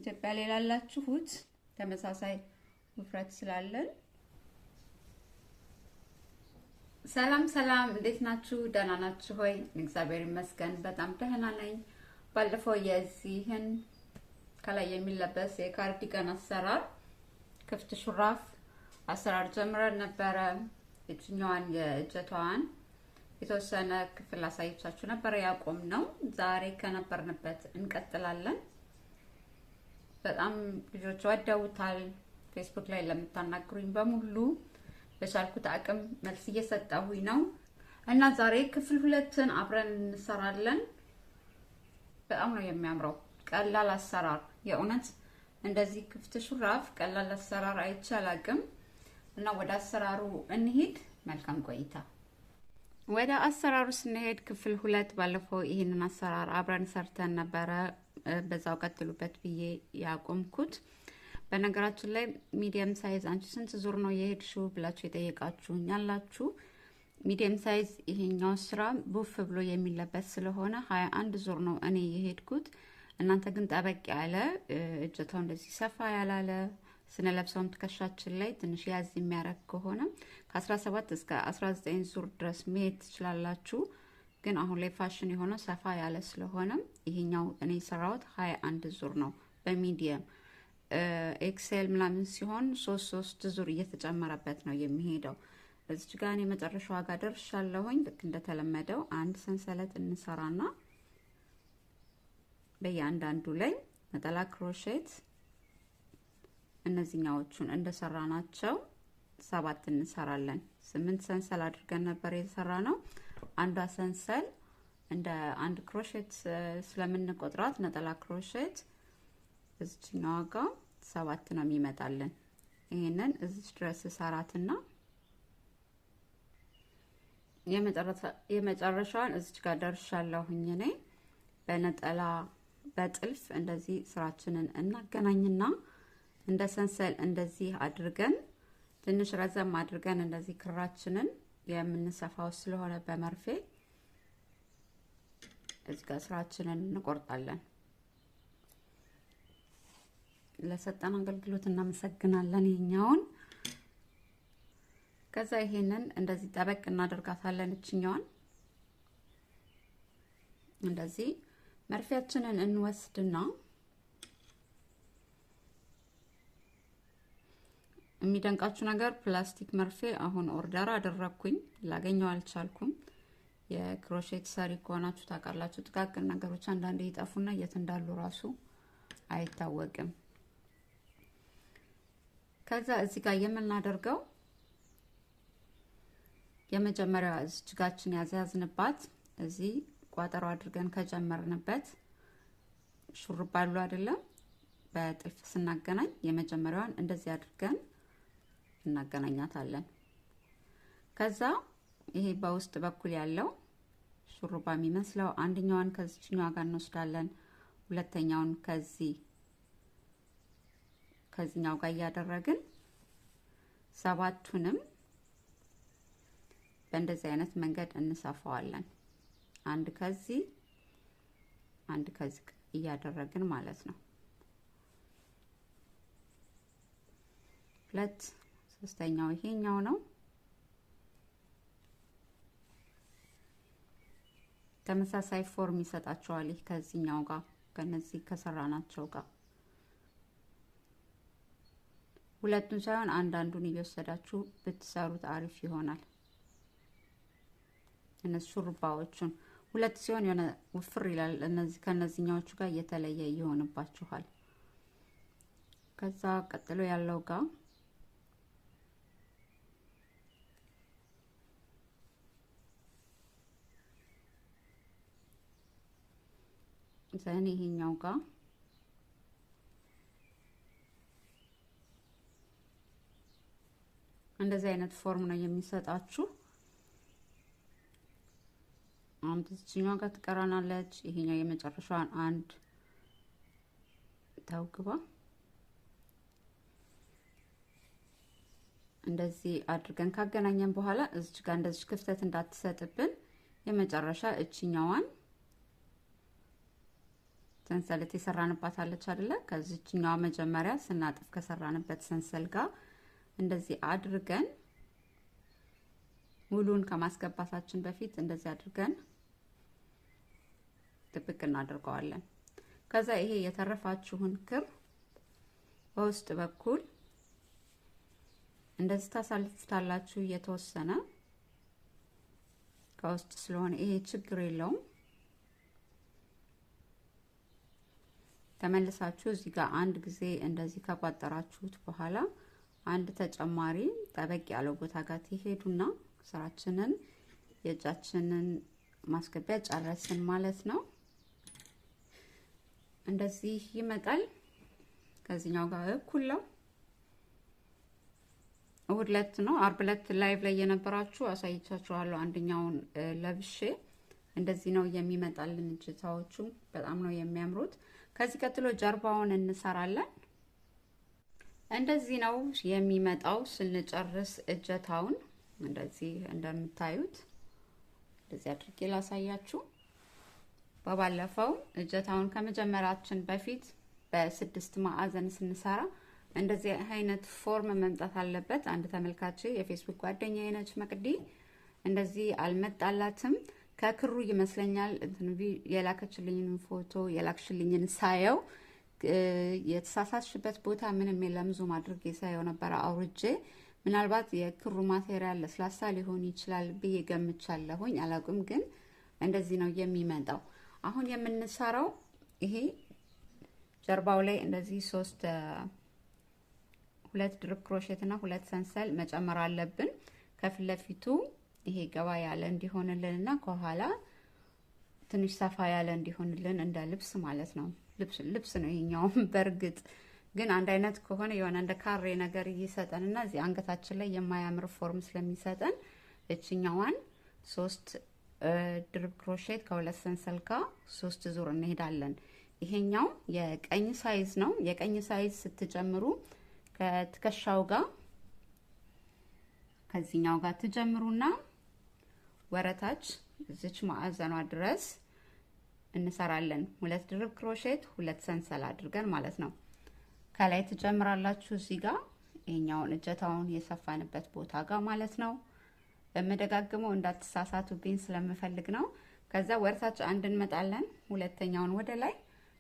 ኢትዮጵያ ላይ ላላችሁት ተመሳሳይ ውፍረት ስላለን ሰላም እንዴት ናችሁ? ደህና ናችሁ ሆይ? እግዚአብሔር ይመስገን በጣም ደህና ነኝ። ባለፈው የዚህን ከላይ የሚለበስ የካርዲጋን አሰራር ክፍት ሹራፍ አሰራር ጀምረን ነበረ። እጅኛዋን የእጀቷን የተወሰነ ክፍል አሳይቻችሁ ነበር ያቆምነው። ዛሬ ከነበርንበት እንቀጥላለን። በጣም ልጆች ወደውታል። ፌስቡክ ላይ ለምታናግሩኝ በሙሉ በቻልኩት አቅም መልስ እየሰጠሁኝ ነው እና ዛሬ ክፍል 2ን አብረን እንሰራለን። በጣም ነው የሚያምረው። ቀላል አሰራር፣ የእውነት እንደዚህ ክፍት ሹራፍ ቀላል አሰራር አይቻላቅም እና ወደ አሰራሩ እንሂድ። መልካም ቆይታ። ወደ አሰራሩ ስንሄድ ክፍል 2 ባለፈው ይሄንን አሰራር አብረን ሰርተን ነበረ። በዛው ቀጥሉበት ብዬ ያቆምኩት። በነገራችን ላይ ሚዲየም ሳይዝ አንቺ ስንት ዙር ነው የሄድሽው ብላችሁ የጠየቃችሁኝ ያላችሁ፣ ሚዲየም ሳይዝ ይሄኛው ስራ ቡፍ ብሎ የሚለበስ ስለሆነ 21 ዙር ነው እኔ የሄድኩት። እናንተ ግን ጠበቅ ያለ እጀታው እንደዚህ ሰፋ ያላለ ስንለብሰውም ትከሻችን ላይ ትንሽ ያዝ የሚያረግ ከሆነ ከ17 እስከ 19 ዙር ድረስ መሄድ ትችላላችሁ። ግን አሁን ላይ ፋሽን የሆነው ሰፋ ያለ ስለሆነ ይሄኛው እኔ የሰራሁት 21 ዙር ነው በሚዲየም። ኤክሴል ምናምን ሲሆን 3 ዙር እየተጨመረበት ነው የሚሄደው። እዚህ ጋር እኔ መጨረሻው ጋር ደርሻለሁኝ። ልክ እንደተለመደው አንድ ሰንሰለት እንሰራና በእያንዳንዱ ላይ ነጠላ ክሮሼት እነዚህኛዎቹን እንደሰራናቸው 7 እንሰራለን። 8 ሰንሰል አድርገን ነበር የሰራነው። አንዷ ሰንሰል እንደ አንድ ክሮሼት ስለምንቆጥራት ነጠላ ክሮሼት እዚህኛው ጋር 7 ነው የሚመጣልን። ይሄንን እዚህ ድረስ ሰራትና የመጨረሻውን እዚህ ጋር ደርሻለሁኝ። እኔ በነጠላ በጥልፍ እንደዚህ ስራችንን እናገናኝና እንደ ሰንሰል እንደዚህ አድርገን ትንሽ ረዘም አድርገን እንደዚህ ክራችንን የምንሰፋው ስለሆነ በመርፌ እዚህ ጋር ስራችንን እንቆርጣለን። ለሰጠን አገልግሎት እናመሰግናለን። ይሄኛውን ከዛ ይሄንን እንደዚህ ጠበቅ እናደርጋታለን። እችኛዋን እንደዚህ መርፌያችንን እንወስድና የሚደንቃችሁ ነገር ፕላስቲክ መርፌ አሁን ኦርደር አደረኩኝ፣ ላገኘው አልቻልኩም። የክሮሼት ሰሪ ከሆናችሁ ታውቃላችሁ፣ ጥቃቅን ነገሮች አንዳንዴ ይጠፉና የት እንዳሉ ራሱ አይታወቅም። ከዛ እዚህ ጋር የምናደርገው የመጀመሪያው እጅጋችን ያዝያዝንባት እዚህ ቋጠሮ አድርገን ከጀመርንበት ሹሩባ አሉ አይደለም፣ በጥልፍ ስናገናኝ የመጀመሪያዋን እንደዚህ አድርገን እናገናኛታለን። ከዛ ይሄ በውስጥ በኩል ያለው ሹሩባ የሚመስለው አንደኛውን ከዚህኛው ጋር እንወስዳለን፣ ሁለተኛውን ከዚህኛው ጋር እያደረግን 7ቱንም በእንደዚህ አይነት መንገድ እንሰፋዋለን። አንድ ከዚህ እያደረግን ማለት ነው። 2 ሶስተኛው ይሄኛው ነው። ተመሳሳይ ፎርም ይሰጣቸዋል። ይሄ ከዚህኛው ጋር ከነዚህ ከሰራናቸው ጋር ሁለቱን ሳይሆን አንዳንዱን እየወሰዳችሁ ብትሰሩት አሪፍ ይሆናል። እነዚህ ሹሩባዎቹን 2 ሲሆን የሆነ ውፍር ይላል። እነዚህ ከነዚህኛዎቹ ጋር የተለየ ይሆንባችኋል። ከዛ ቀጥሎ ያለው ጋር ዘን ይሄኛው ጋር እንደዚህ አይነት ፎርም ነው የሚሰጣችሁ። አንድ እዚህኛው ጋር ትቀራናለች። ይሄኛው የመጨረሻውን አንድ ታውግባ እንደዚህ አድርገን ካገናኘን በኋላ እዚህ ጋር እንደዚህ ክፍተት እንዳትሰጥብን የመጨረሻ እቺኛዋን ሰንሰለት የሰራንባት አለች አይደለ? ከዚህኛው መጀመሪያ ስናጥፍ ከሰራንበት ሰንሰል ጋር እንደዚህ አድርገን ሙሉን ከማስገባታችን በፊት እንደዚህ አድርገን ጥብቅ እናደርገዋለን። ከዛ ይሄ የተረፋችሁን ክር በውስጥ በኩል እንደዚህ ታሳልፉታላችሁ። የተወሰነ ከውስጥ ስለሆነ ይሄ ችግር የለውም። ተመልሳችሁ እዚህ ጋር አንድ ጊዜ እንደዚህ ከቋጠራችሁት በኋላ አንድ ተጨማሪ ጠበቅ ያለው ቦታ ጋር ትሄዱና ስራችንን የእጃችንን ማስገቢያ ጨረስን ማለት ነው። እንደዚህ ይመጣል። ከዚህኛው ጋር እኩል ነው። እሁድ ዕለት ነው አርብ ዕለት ላይቭ ላይ የነበራችሁ አሳይቻችኋለሁ። አንደኛውን ለብሼ እንደዚህ ነው የሚመጣልን። እጀታዎቹ በጣም ነው የሚያምሩት። ከዚህ ቀጥሎ ጀርባውን እንሰራለን። እንደዚህ ነው የሚመጣው ስንጨርስ እጀታውን እንደዚህ እንደምታዩት እንደዚህ አድርጌ ላሳያችሁ። በባለፈው እጀታውን ከመጀመራችን በፊት በ6 ማዕዘን ስንሰራ እንደዚህ አይነት ፎርም መምጣት አለበት። አንድ ተመልካች የፌስቡክ ጓደኛዬ ነች መቅዲ፣ እንደዚህ አልመጣላትም። ከክሩ ይመስለኛል የላከችልኝን ፎቶ የላክሽልኝን ሳየው የተሳሳትሽበት ቦታ ምንም የለም። ዙም አድርጌ ሳየው ነበር አውርጄ። ምናልባት የክሩ ማቴሪያል ለስላሳ ሊሆን ይችላል ብዬ ገምቻለሁኝ፣ አላውቅም። ግን እንደዚህ ነው የሚመጣው። አሁን የምንሰራው ይሄ ጀርባው ላይ እንደዚህ 2 ድርብ ክሮሼት እና 2 ሰንሰል መጨመር አለብን። ከፊት ለፊቱ ይሄ ገባ ያለ እንዲሆንልንና ከኋላ ትንሽ ሰፋ ያለ እንዲሆንልን እንደ ልብስ ማለት ነው። ልብስ ነው ይሄኛው። በእርግጥ ግን አንድ አይነት ከሆነ የሆነ እንደ ካሬ ነገር ይሰጠንና እዚህ አንገታችን ላይ የማያምር ፎርም ስለሚሰጠን እችኛዋን 3 ድርብ ክሮሼት ከ2 ሰንሰል ጋር 3 ዙር እንሄዳለን። ይሄኛው የቀኝ ሳይዝ ነው። የቀኝ ሳይዝ ስትጀምሩ ከትከሻው ጋር ከዚህኛው ጋር ትጀምሩና ወረታች እዚች ማዕዘኗ ድረስ እንሰራለን። 2 ድርብ ክሮሼት 2 ሰንሰል አድርገን ማለት ነው። ከላይ ትጀምራላችሁ እዚህ ጋር ይሄኛውን እጀታውን የሰፋንበት ቦታ ጋር ማለት ነው። በመደጋግመው እንዳትሳሳቱብኝ ስለምፈልግ ነው። ከዛ ወርታች አንድ እንመጣለን፣ ሁለተኛውን ወደ ላይ፣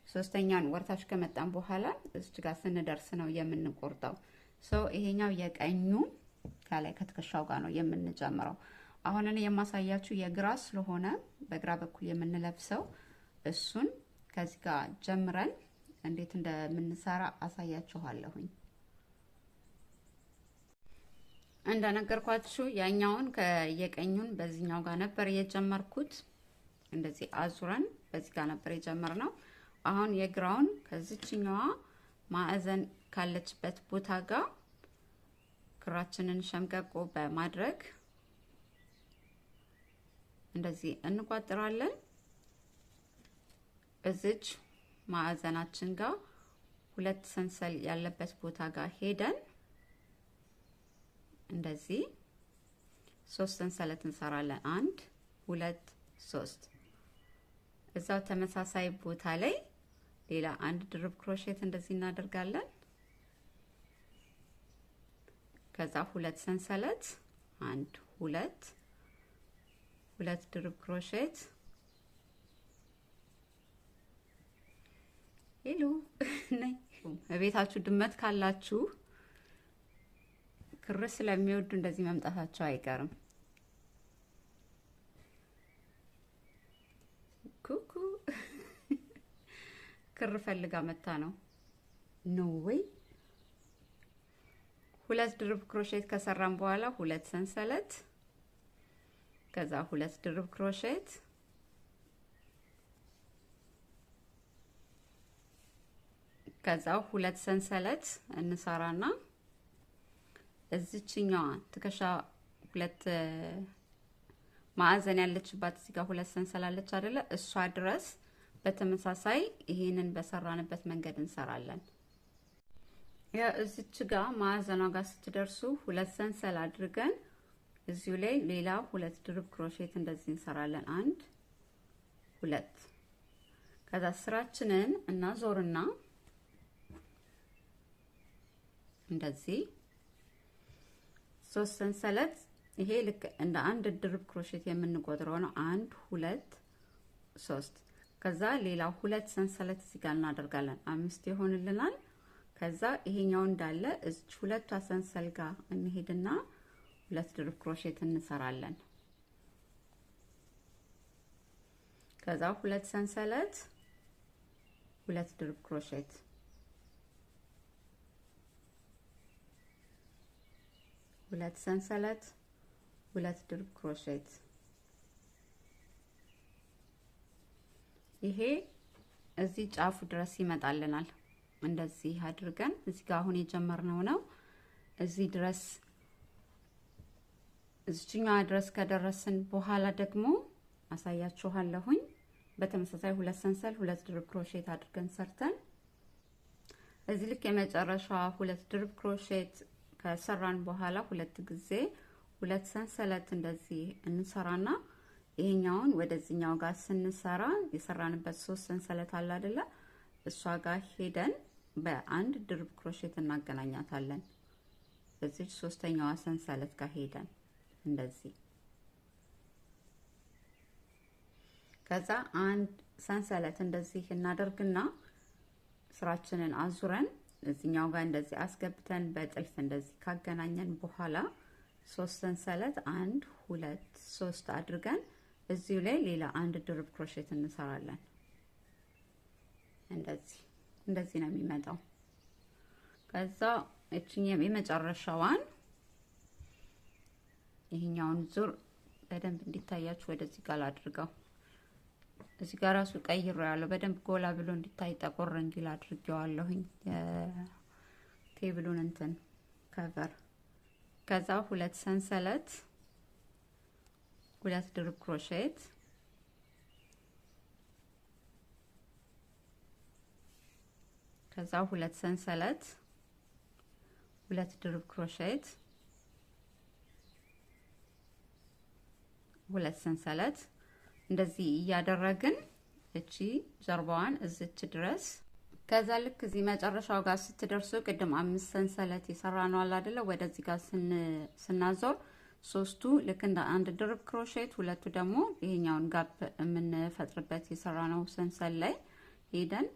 ሶስተኛውን ወርታች ከመጣን በኋላ እዚህ ጋር ስንደርስ ነው የምንቆርጠው። ይሄኛው የቀኙ ከላይ ከትከሻው ጋር ነው የምንጀምረው። አሁን እኔ የማሳያችሁ የግራ ስለሆነ በግራ በኩል የምንለብሰው እሱን ከዚህ ጋር ጀምረን እንዴት እንደምንሰራ አሳያችኋለሁኝ። እንደነገርኳችሁ ያኛውን ከየቀኙን በዚህኛው ጋር ነበር የጀመርኩት። እንደዚህ አዙረን በዚህ ጋር ነበር የጀመርነው። አሁን የግራውን ከዚህኛዋ ማዕዘን ካለችበት ቦታ ጋር ክራችንን ሸምቀቆ በማድረግ እንደዚህ እንቋጥራለን። እዚች ማዕዘናችን ጋር 2 ሰንሰል ያለበት ቦታ ጋር ሄደን እንደዚህ 3 ሰንሰለት እንሰራለን። 1 2 3 እዛው ተመሳሳይ ቦታ ላይ ሌላ 1 ድርብ ክሮሼት እንደዚህ እናደርጋለን። ከዛ 2 ሰንሰለት 1 2 ድርብ ክሮሼት ሄሎ ነይ። በቤታችሁ ድመት ካላችሁ ክር ስለሚወዱ እንደዚህ መምጣታቸው አይቀርም። ኩኩ ክር ፈልጋ መታ ነው ወይ? 2 ድርብ ክሮሼት ከሰራን በኋላ 2 ሰንሰለት ከዛ 2 ድርብ ክሮሼት ከዛ 2 ሰንሰለት እንሰራና እዚህኛዋ ትከሻ 2 ማዕዘን ያለችባት እዚህ ጋር 2 ሰንሰል አለች አይደለ? እሷ ድረስ በተመሳሳይ ይሄንን በሰራንበት መንገድ እንሰራለን። ያ እዚች ጋር ማዕዘኗ ጋር ስትደርሱ 2 ሰንሰል አድርገን እዚሁ ላይ ሌላ 2 ድርብ ክሮሼት እንደዚህ እንሰራለን። 1 2 ከዛ ስራችንን እናዞርና እንደዚህ 3 ሰንሰለት ይሄ ልክ እንደ አንድ ድርብ ክሮሼት የምንቆጥረው ነው 1 2 3 ከዛ ሌላ 2 ሰንሰለት እዚህ ጋር እናደርጋለን 5 ይሆንልናል ከዛ ይሄኛው እንዳለ እዚህ ሁለቷ ሰንሰል ጋር እንሄድና 2 ድርብ ክሮሼት እንሰራለን ከዛ 2 ሰንሰለት 2 ድርብ ክሮሼት 2 ሰንሰለት 2 ድርብ ክሮሼት ይሄ እዚህ ጫፉ ድረስ ይመጣልናል እንደዚህ አድርገን እዚህ ጋር አሁን የጀመርነው ነው እዚህ ድረስ እዚህኛው ድረስ ከደረስን በኋላ ደግሞ አሳያችኋለሁኝ በተመሳሳይ 2 ሰንሰል 2 ድርብ ክሮሼት አድርገን ሰርተን እዚህ ልክ የመጨረሻው 2 ድርብ ክሮሼት ከሰራን በኋላ 2 ጊዜ 2 ሰንሰለት እንደዚህ እንሰራና ይሄኛውን ወደዚህኛው ጋር ስንሰራ የሰራንበት 3 ሰንሰለት አለ አይደለ እሷ ጋር ሄደን በአንድ ድርብ ክሮሼት እናገናኛታለን በዚህ ሶስተኛዋ ሰንሰለት ጋር ሄደን እንደዚህ ከዛ አንድ ሰንሰለት እንደዚህ እናደርግና ስራችንን አዙረን እዚህኛው ጋር እንደዚህ አስገብተን በጥልፍ እንደዚህ ካገናኘን በኋላ 3 ሰንሰለት 1 2 3 አድርገን እዚሁ ላይ ሌላ አንድ ድርብ ክሮሼት እንሰራለን እንደዚህ ነው የሚመጣው ከዛ እቺኛው የመጨረሻዋን ይሄኛውን ዙር በደንብ እንዲታያችሁ ወደዚህ ጋር አድርገው እዚህ ጋር ራሱ ቀይሮ ያለው በደንብ ጎላ ብሎ እንዲታይ ጠቆር እንዲል አድርጌዋለሁኝ ቴብሉን እንትን ከቨር ከዛ 2 ሰንሰለት 2 ድርብ ክሮሼት ከዛ 2 ሰንሰለት 2 ድርብ ክሮሼት 2 ሰንሰለት እንደዚህ እያደረግን እቺ ጀርባዋን እዚች ድረስ ከዛ ልክ እዚህ መጨረሻው ጋር ስትደርሱ ቅድም 5 ሰንሰለት የሰራነው አለ አይደለ ወደዚህ ጋር ስናዞር 3ቱ ልክ እንደ አንድ ድርብ ክሮሼት 2ቱ ደግሞ ይሄኛውን ጋፕ የምንፈጥርበት የሰራነው ሰንሰል ላይ ሄደን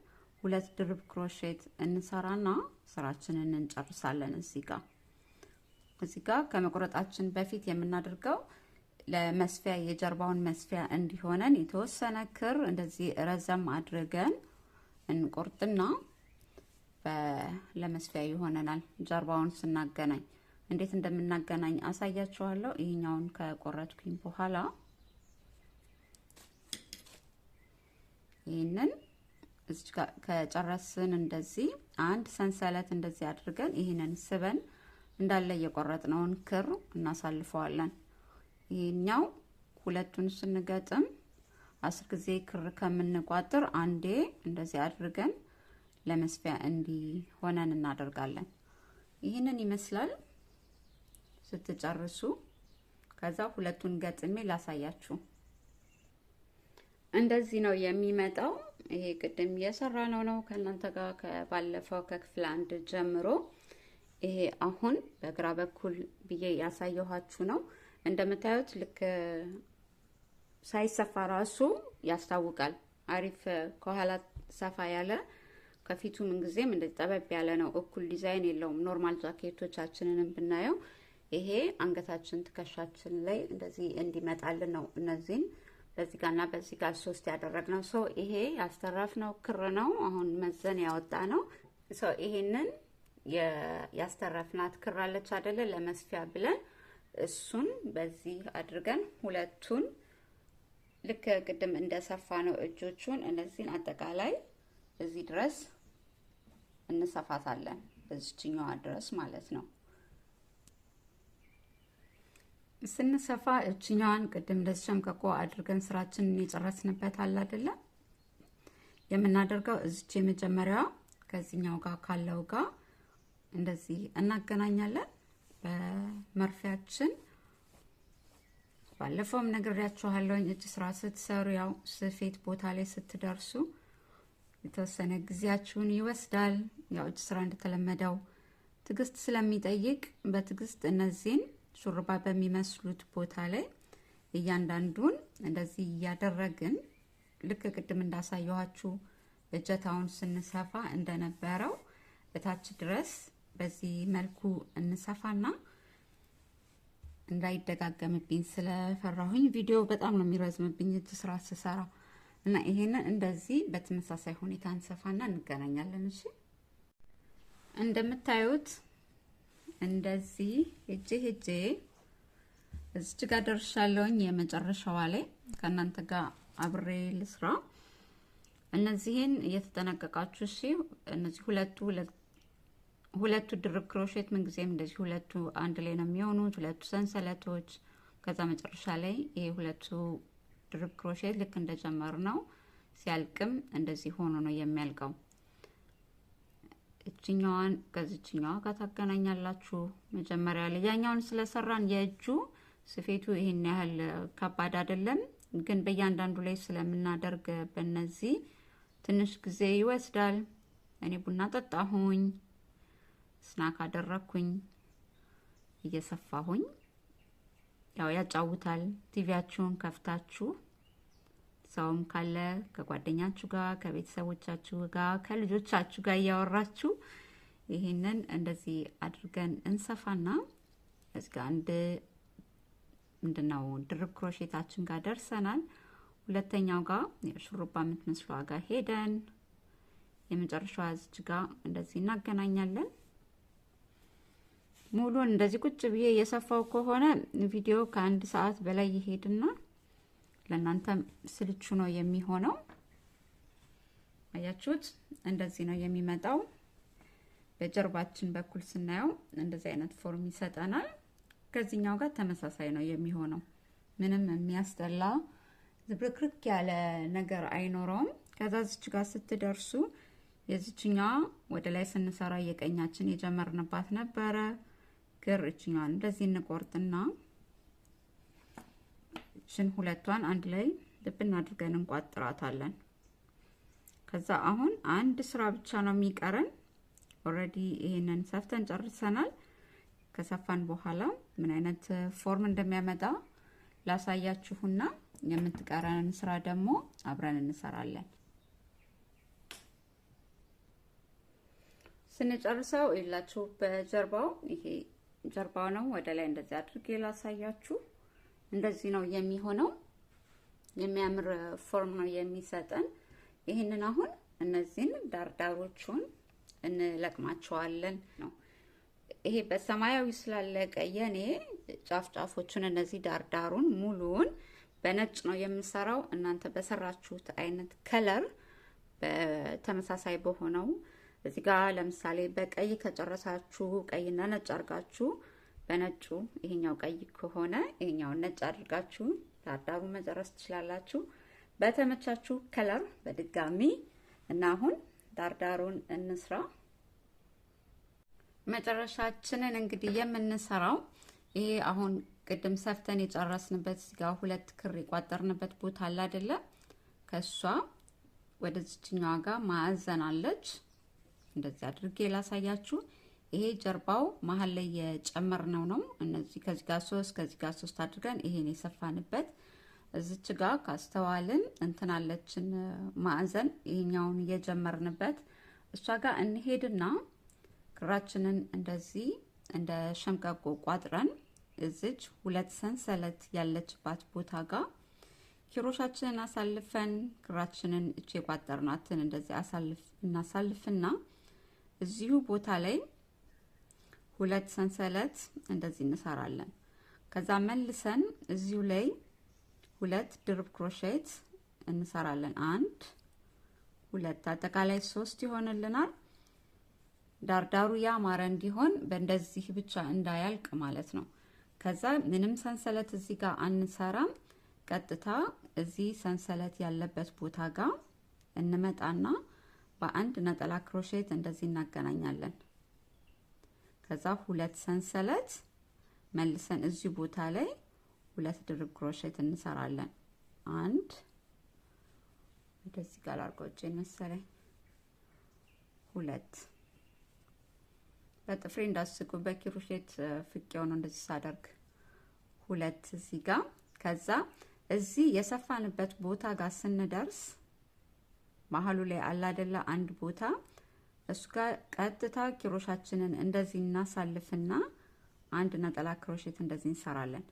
2 ድርብ ክሮሼት እንሰራና ስራችንን እንጨርሳለን እዚህ ጋር ከመቁረጣችን በፊት የምናደርገው ለመስፊያ የጀርባውን መስፊያ እንዲሆነን የተወሰነ ክር እንደዚህ ረዘም አድርገን እንቆርጥና ለመስፊያ ይሆነናል ጀርባውን ስናገናኝ እንዴት እንደምናገናኝ አሳያችኋለሁ ይሄኛውን ከቆረጥኩኝ በኋላ ይሄንን እዚህ ጋር ከጨረስን እንደዚህ አንድ ሰንሰለት እንደዚህ አድርገን ይሄንን ስበን እንዳለ የቆረጥነውን ክር እናሳልፈዋለን ይሄኛው ሁለቱን ስንገጥም 10 ጊዜ ክር ከምንቋጥር አንዴ እንደዚህ አድርገን ለመስፊያ እንዲሆነን እናደርጋለን ይሄንን ይመስላል ስትጨርሱ ከዛ ሁለቱን ገጥሜ ላሳያችሁ እንደዚህ ነው የሚመጣው ይሄ ቅድም የሰራነው ነው ከእናንተ ጋር ከባለፈው ከክፍል 1 ጀምሮ ይሄ አሁን በግራ በኩል ብዬ ያሳየኋችሁ ነው እንደምታዩት ልክ ሳይሰፋ ራሱ ያስታውቃል አሪፍ ከኋላ ሰፋ ያለ ከፊቱ ምን ጊዜም እንደ ጠበብ ያለ ነው እኩል ዲዛይን የለውም ኖርማል ጃኬቶቻችንን ብናየው ይሄ አንገታችን ትከሻችን ላይ እንደዚህ እንዲመጣልን ነው እነዚህን በዚህ ጋርና በዚህ ጋር 3 ያደረግነው ሶ ይሄ ያስተረፍነው ክር ነው አሁን መዘን ያወጣ ነው ሶ ይሄንን ያስተረፍናት ክር አለች አይደለ ለመስፊያ ብለን እሱን በዚህ አድርገን ሁለቱን ልክ ቅድም እንደሰፋ ነው እጆቹን እነዚህን አጠቃላይ እዚህ ድረስ እንሰፋታለን በዚህኛው ድረስ ማለት ነው ስንሰፋ እቺኛዋን ቅድም ለሸምቀቆ አድርገን ስራችንን የጨረስንበት አለ አይደለ የምናደርገው እዚች የመጀመሪያዋ ከዚህኛው ጋር ካለው ጋር እንደዚህ እናገናኛለን በመርፊያችን ባለፈውም ነግሬያችኋለሁ እጅ ስራ ስትሰሩ ያው ስፌት ቦታ ላይ ስትደርሱ የተወሰነ ጊዜያችሁን ይወስዳል። ያው እጅ ስራ እንደተለመደው ትግስት ስለሚጠይቅ በትግስት እነዚህን ሹሩባ በሚመስሉት ቦታ ላይ እያንዳንዱን እንደዚህ እያደረግን ልክ ቅድም እንዳሳየኋችሁ እጀታውን ስንሰፋ እንደነበረው እታች ድረስ በዚህ መልኩ እንሰፋና እንዳይደጋገምብኝ ስለፈራሁኝ ቪዲዮ በጣም ነው የሚረዝምብኝ እጅ ስራ ስሰራ እና ይሄንን እንደዚህ በተመሳሳይ ሁኔታ እንሰፋና እንገናኛለን። እሺ እንደምታዩት እንደዚህ ሄጄ እዚች ጋር ደርሻለሁኝ። የመጨረሻዋ ላይ ከእናንተ ጋር አብሬ ልስራ። እነዚህን እየተጠነቀቃችሁ እሺ። እነዚህ ሁለቱ ድርብ ክሮሼት ምን ጊዜም እንደዚህ ሁለቱ አንድ ላይ ነው የሚሆኑት፣ ሁለቱ ሰንሰለቶች። ከዛ መጨረሻ ላይ ይሄ ሁለቱ ድርብ ክሮሼት ልክ እንደጀመር ነው ሲያልቅም እንደዚህ ሆኖ ነው የሚያልቀው። እቺኛዋን ከዚህኛዋ ጋር ታገናኛላችሁ። መጀመሪያ ላይ ያኛውን ስለሰራን የእጁ ስፌቱ ይሄን ያህል ከባድ አይደለም፣ ግን በእያንዳንዱ ላይ ስለምናደርግ በእነዚህ ትንሽ ጊዜ ይወስዳል። እኔ ቡና ጠጣሁኝ፣ ስናክ አደረኩኝ፣ እየሰፋሁኝ ያው ያጫውታል። ቲቪያችሁን ከፍታችሁ ሰውም ካለ ከጓደኛችሁ ጋር ከቤተሰቦቻችሁ ጋር ከልጆቻችሁ ጋር እያወራችሁ ይሄንን እንደዚህ አድርገን እንሰፋና እዚህ ጋር ምንድነው ድርብ ክሮሼታችን ጋር ደርሰናል። ሁለተኛው ጋር ሹሩባ የምትመስለው ጋር ሄደን የመጨረሻው እዚህ ጋር እንደዚህ እናገናኛለን። ሙሉን እንደዚህ ቁጭ ብዬ የሰፋው ከሆነ ቪዲዮ ከአንድ ሰዓት በላይ ይሄድና ለእናንተ ስልቹ ነው የሚሆነው። አያችሁት? እንደዚህ ነው የሚመጣው። በጀርባችን በኩል ስናየው እንደዚህ አይነት ፎርም ይሰጠናል። ከዚህኛው ጋር ተመሳሳይ ነው የሚሆነው። ምንም የሚያስጠላ ዝብርክርክ ያለ ነገር አይኖረውም። ከዛ እዚች ጋር ስትደርሱ የዚችኛዋ ወደ ላይ ስንሰራ የቀኛችን የጀመርንባት ነበረ። ግር እችኛዋን እንደዚህ እንቆርጥና እችን ሁለቷን አንድ ላይ ልብን አድርገን እንቋጥራታለን። ከዛ አሁን አንድ ስራ ብቻ ነው የሚቀረን። ኦሬዲ ይሄንን ሰፍተን ጨርሰናል። ከሰፋን በኋላ ምን አይነት ፎርም እንደሚያመጣ ላሳያችሁና የምትቀረንን ስራ ደግሞ አብረን እንሰራለን። ስንጨርሰው ይላችሁ በጀርባው ይሄ ጀርባው ነው። ወደ ላይ እንደዚህ አድርጌ ላሳያችሁ። እንደዚህ ነው የሚሆነው። የሚያምር ፎርም ነው የሚሰጠን። ይሄንን አሁን እነዚህን ዳርዳሮቹን እንለቅማቸዋለን ነው። ይሄ በሰማያዊ ስላለቀ የኔ ጫፍጫፎቹን እነዚህ ዳርዳሩን ሙሉውን በነጭ ነው የምሰራው። እናንተ በሰራችሁት አይነት ከለር በተመሳሳይ በሆነው እዚህ ጋር ለምሳሌ በቀይ ከጨረሳችሁ ቀይና ነጭ አድርጋችሁ በነጩ ይሄኛው ቀይ ከሆነ ይሄኛውን ነጭ አድርጋችሁ ዳርዳሩ መጨረስ ትችላላችሁ። በተመቻችሁ ከለር በድጋሚ እና አሁን ዳርዳሩን እንስራ። መጨረሻችንን እንግዲህ የምንሰራው ይሄ አሁን ቅድም ሰፍተን የጨረስንበት እዚህ ጋር ሁለት ክር የቋጠርንበት ቦታ አለ አይደለ? ከሷ ወደዚህኛዋ ጋር ማዕዘን አለች። እንደዚህ አድርጌ ላሳያችሁ። ይሄ ጀርባው መሀል ላይ የጨመርነው ነው። እነዚህ ከዚህ ጋር 3 ከዚህ ጋር 3 አድርገን ይሄን የሰፋንበት እዚች ጋር ካስተዋልን እንትናለችን ማዕዘን ይሄኛውን የጀመርንበት እሷ ጋር እንሄድና ክራችንን እንደዚህ እንደ ሸምቀቆ ቋጥረን እዚች ሁለት ሰንሰለት ያለችባት ቦታ ጋር ኪሮሻችንን አሳልፈን ክራችንን እቺ የቋጠርናትን እንደዚህ እናሳልፍና እዚሁ ቦታ ላይ ሁለት ሰንሰለት እንደዚህ እንሰራለን። ከዛ መልሰን እዚሁ ላይ ሁለት ድርብ ክሮሼት እንሰራለን። 1 2 አጠቃላይ 3 ይሆንልናል። ዳርዳሩ ያማረ እንዲሆን በእንደዚህ ብቻ እንዳያልቅ ማለት ነው። ከዛ ምንም ሰንሰለት እዚህ ጋር አንሰራም። ቀጥታ እዚህ ሰንሰለት ያለበት ቦታ ጋር እንመጣና በአንድ ነጠላ ክሮሼት እንደዚህ እናገናኛለን። ከዛ ሁለት ሰንሰለት መልሰን እዚህ ቦታ ላይ ሁለት ድርብ ክሮሼት እንሰራለን። 1 እንደዚህ ጋር አድርጎኝ መሰለኝ ሁለት በጥፍሬ እንዳስቁ በኪሮሼት ፍቄው ነው እንደዚህ ሳደርግ ሁለት እዚህ ጋር ከዛ እዚህ የሰፋንበት ቦታ ጋር ስንደርስ መሀሉ ላይ አለ አይደለ አንድ ቦታ እሱ ጋር ቀጥታ ኪሮሻችንን እንደዚህ እናሳልፍና አንድ ነጠላ ክሮሼት እንደዚህ እንሰራለን።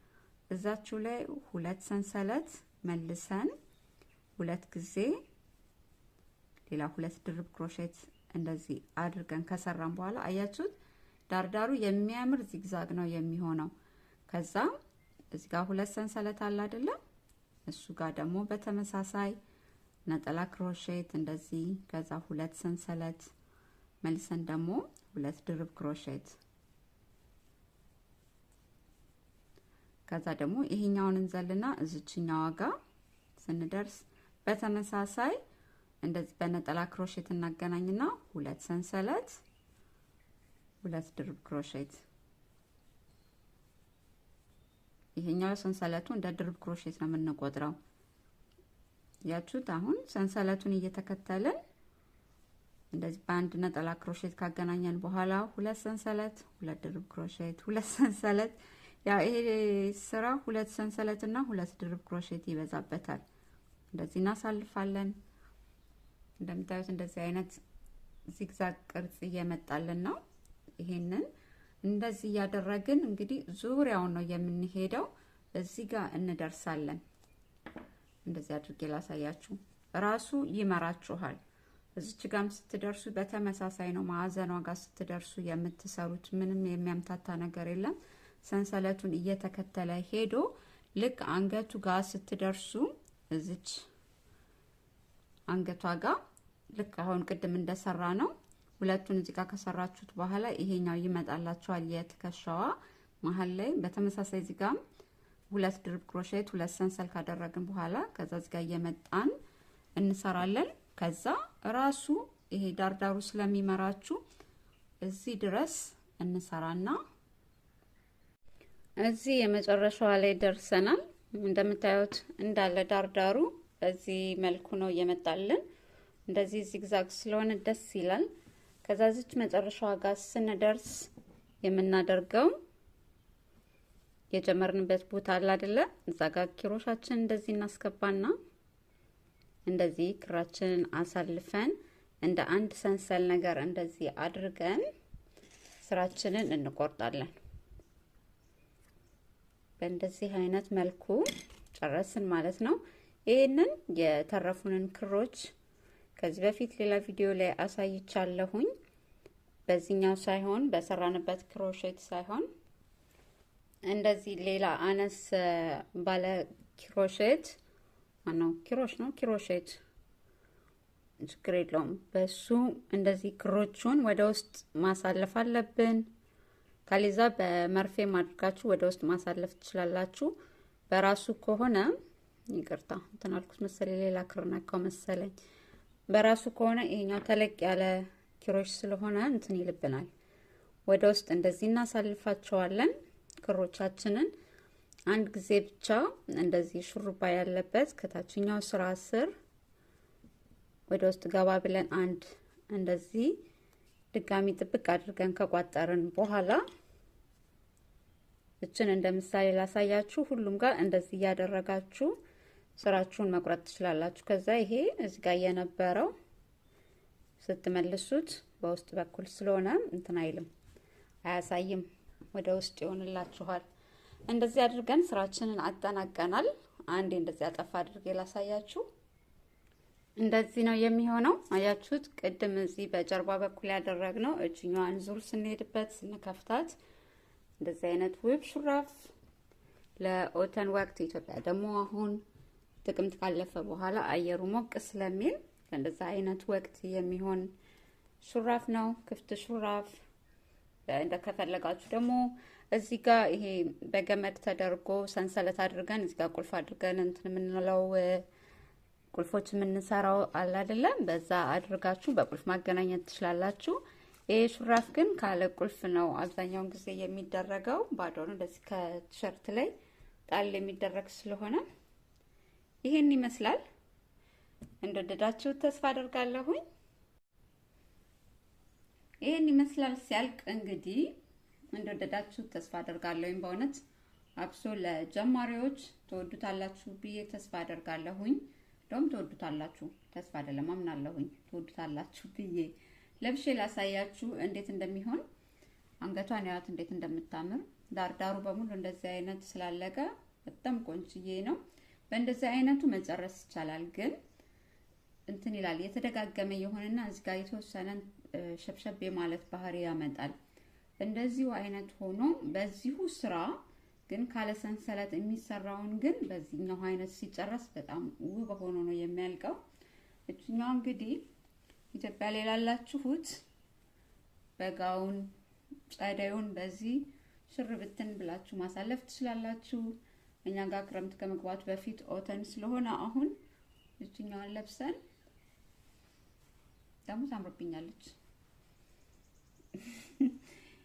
እዛችሁ ላይ ሁለት ሰንሰለት መልሰን ሁለት ጊዜ ሌላ ሁለት ድርብ ክሮሼት እንደዚህ አድርገን ከሰራን በኋላ አያችሁት ዳርዳሩ የሚያምር ዚግዛግ ነው የሚሆነው። ከዛ እዚህ ጋር ሁለት ሰንሰለት አለ አይደለ እሱ ጋር ደግሞ በተመሳሳይ ነጠላ ክሮሼት እንደዚህ ከዛ ሁለት ሰንሰለት መልሰን ደግሞ ሁለት ድርብ ክሮሼት ከዛ ደግሞ ይሄኛውን እንዘልና እዚችኛው ጋር ስንደርስ በተመሳሳይ እንደዚህ በነጠላ ክሮሼት እናገናኝና ሁለት ሰንሰለት ሁለት ድርብ ክሮሼት ይሄኛው ሰንሰለቱ እንደ ድርብ ክሮሼት ነው የምንቆጥረው። ያችሁት አሁን ሰንሰለቱን እየተከተልን እንደዚህ በአንድ ነጠላ ክሮሼት ካገናኘን በኋላ ሁለት ሰንሰለት ሁለት ድርብ ክሮሼት ሁለት ሰንሰለት ያው ይሄ ስራ ሁለት ሰንሰለት እና ሁለት ድርብ ክሮሼት ይበዛበታል። እንደዚህ እናሳልፋለን። እንደምታዩት እንደዚህ አይነት ዚግዛግ ቅርጽ እየመጣልን ነው። ይሄንን እንደዚህ ያደረግን እንግዲህ ዙሪያውን ነው የምንሄደው። እዚህ ጋር እንደርሳለን። እንደዚህ አድርጌ ላሳያችሁ። ራሱ ይመራችኋል። እዚች ጋርም ስትደርሱ በተመሳሳይ ነው። ማዕዘኗ ጋር ስትደርሱ የምትሰሩት ምንም የሚያምታታ ነገር የለም። ሰንሰለቱን እየተከተለ ሄዶ ልክ አንገቱ ጋር ስትደርሱ እዚች አንገቷ ጋር ልክ አሁን ቅድም እንደሰራ ነው ሁለቱን እዚህ ጋር ከሰራችሁት በኋላ ይሄኛው ይመጣላችኋል። የትከሻዋ መሀል ላይ በተመሳሳይ እዚህ ጋር ሁለት ድርብ ክሮሼት ሁለት ሰንሰል ካደረግን በኋላ ከዛ እዚህ ጋር እየመጣን እንሰራለን። ከዛ ራሱ ይሄ ዳርዳሩ ስለሚመራችሁ እዚህ ድረስ እንሰራና እዚህ የመጨረሻዋ ላይ ደርሰናል። እንደምታዩት እንዳለ ዳርዳሩ በዚህ መልኩ ነው የመጣልን። እንደዚህ ዚግዛግ ስለሆነ ደስ ይላል። ከዛ እዚች መጨረሻዋ ጋር ስንደርስ የምናደርገው የጀመርንበት ቦታ አለ አይደለ? እዛ ጋር ኪሮሻችን እንደዚህ እናስገባና እንደዚህ ክራችንን አሳልፈን እንደ አንድ ሰንሰል ነገር እንደዚህ አድርገን ስራችንን እንቆርጣለን። በእንደዚህ አይነት መልኩ ጨረስን ማለት ነው። ይሄንን የተረፉንን ክሮች ከዚህ በፊት ሌላ ቪዲዮ ላይ አሳይቻለሁኝ። በዚህኛው ሳይሆን በሰራንበት ክሮሼት ሳይሆን እንደዚህ ሌላ አነስ ባለ ክሮሼት ማነው ክሮሽ ነው ክሮሼት ችግር የለውም። በሱ እንደዚህ ክሮቹን ወደ ውስጥ ማሳለፍ አለብን። ካሊዛ በመርፌ ማድረጋችሁ ወደ ውስጥ ማሳለፍ ትችላላችሁ። በራሱ ከሆነ ይቅርታ እንትን አልኩት መሰለኝ ሌላ ክር ነካው መሰለኝ። በራሱ ከሆነ ይሄኛው ተለቅ ያለ ክሮሽ ስለሆነ እንትን ይልብናል። ወደ ውስጥ እንደዚህ እናሳልፋቸዋለን ክሮቻችንን። አንድ ጊዜ ብቻ እንደዚህ ሹሩባ ያለበት ከታችኛው ስራ ስር ወደ ውስጥ ገባ ብለን አንድ እንደዚህ ድጋሚ ጥብቅ አድርገን ከቋጠርን በኋላ እችን እንደ ምሳሌ ላሳያችሁ። ሁሉም ጋር እንደዚህ ያደረጋችሁ ስራችሁን መቁረጥ ትችላላችሁ። ከዛ ይሄ እዚህ ጋር የነበረው ስትመልሱት በውስጥ በኩል ስለሆነ እንትን አይልም አያሳይም፣ ወደ ውስጥ ይሆንላችኋል። እንደዚህ አድርገን ስራችንን አጠናቀናል። አንዴ እንደዚህ አጠፋ አድርጌ ላሳያችሁ። እንደዚህ ነው የሚሆነው። አያችሁት? ቅድም እዚህ በጀርባ በኩል ያደረግነው እጅኛዋን ዙር ስንሄድበት ስንከፍታት እንደዚህ አይነት ውብ ሹራፍ ለኦተን ወቅት ኢትዮጵያ ደግሞ አሁን ጥቅምት ካለፈ በኋላ አየሩ ሞቅ ስለሚል እንደዛ አይነት ወቅት የሚሆን ሹራፍ ነው። ክፍት ሹራፍ እንደከፈለጋችሁ ደግሞ እዚህ ጋር ይሄ በገመድ ተደርጎ ሰንሰለት አድርገን እዚህ ጋር ቁልፍ አድርገን እንትን የምንለው ቁልፎች የምንሰራው አለ አይደለም? በዛ አድርጋችሁ በቁልፍ ማገናኘት ትችላላችሁ። ይሄ ሹራፍ ግን ካለ ቁልፍ ነው አብዛኛውን ጊዜ የሚደረገው። ባዶ ነው እንደዚህ ከቲሸርት ላይ ጣል የሚደረግ ስለሆነ ይሄን ይመስላል። እንደወደዳችሁ ተስፋ አደርጋለሁኝ። ይሄን ይመስላል ሲያልቅ እንግዲህ እንደወደዳችሁ ተስፋ አደርጋለሁኝ። በእውነት አብሶ ለጀማሪዎች ተወዱታላችሁ ብዬ ተስፋ አደርጋለሁኝ። ደም ተወዱታላችሁ ተስፋ አይደለም አምናለሁኝ ተወዱታላችሁ ብዬ ለብሼ ላሳያችሁ እንዴት እንደሚሆን። አንገቷን ያት እንዴት እንደምታምር ዳርዳሩ በሙሉ እንደዚህ አይነት ስላለቀ በጣም ቆንጅዬ ነው። በእንደዚህ አይነቱ መጨረስ ይቻላል፣ ግን እንትን ይላል የተደጋገመ የሆነና እዚህ ጋር የተወሰነ ሸብሸብ ማለት ባህሪ ያመጣል። እንደዚሁ አይነት ሆኖ በዚሁ ስራ ግን ካለ ሰንሰለት የሚሰራውን ግን በዚህኛው አይነት ሲጨረስ በጣም ውብ ሆኖ ነው የሚያልቀው። እኛው እንግዲህ ኢትዮጵያ ላይ ላላችሁት በጋውን ጸደዩን በዚህ ሽርብትን ብላችሁ ማሳለፍ ትችላላችሁ። እኛ ጋር ክረምት ከመግባቱ በፊት ኦተን ስለሆነ አሁን እኛውን ለብሰን ደግሞ ታምርብኛለች።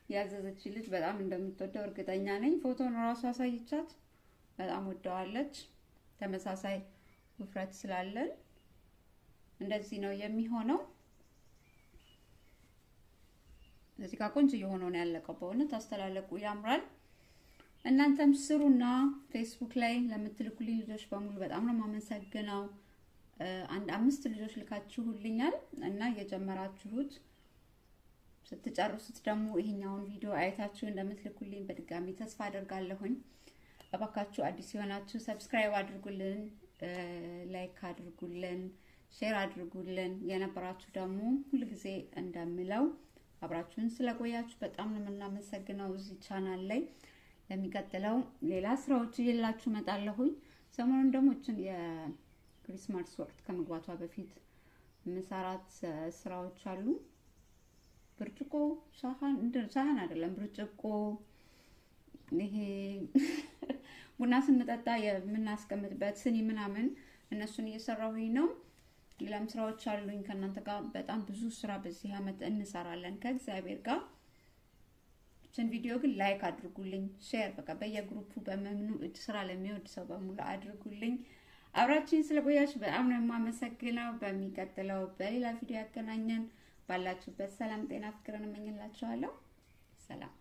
ያዘዘች ልጅ በጣም እንደምትወደው እርግጠኛ ነኝ። ፎቶን ራሷ አሳይቻት በጣም ወደዋለች። ተመሳሳይ ውፍረት ስላለን እንደዚህ ነው የሚሆነው። እዚህ ጋር ቆንጆ የሆነው ነው ያለቀው። በእውነት አስተላለቁ ያምራል። እናንተም ስሩና ፌስቡክ ላይ ለምትልኩልኝ ልጆች በሙሉ በጣም ነው የማመሰግነው። አንድ 5 ልጆች ልካችሁልኛል እና የጀመራችሁት ስትጨርሱት ደግሞ ይሄኛውን ቪዲዮ አይታችሁ እንደምትልኩልኝ በድጋሚ ተስፋ አደርጋለሁኝ። እባካችሁ አዲስ የሆናችሁ ሰብስክራይብ አድርጉልን፣ ላይክ አድርጉልን፣ ሼር አድርጉልን። የነበራችሁ ደግሞ ሁሉ ጊዜ እንደምለው አብራችሁን ስለቆያችሁ በጣም ነው የምናመሰግነው። እዚህ ቻናል ላይ ለሚቀጥለው ሌላ ስራዎች ይዤላችሁ እመጣለሁኝ። ሰሞኑን ደግሞ እችን የክሪስማስ ወቅት ከመግባቷ በፊት ምሳራት ስራዎች አሉ። ብርጭቆ ሳህን አይደለም ብርጭቆ፣ ይሄ ቡና ስንጠጣ የምናስቀምጥበት ስኒ ምናምን እነሱን እየሰራሁኝ ነው። ሌላም ስራዎች አሉኝ ከእናንተ ጋር በጣም ብዙ ስራ በዚህ አመት እንሰራለን ከእግዚአብሔር ጋር። እችን ቪዲዮ ግን ላይክ አድርጉልኝ፣ ሼር በቃ በየግሩፑ በመምኑ እጅ ስራ ለሚወድ ሰው በሙሉ አድርጉልኝ። አብራችሁኝ ስለቆያችሁ በጣም ነው የማመሰግነው። በሚቀጥለው በሌላ ቪዲዮ ያገናኘን። ባላችሁበት ሰላም፣ ጤና፣ ፍቅርን እመኝላችኋለሁ። ሰላም።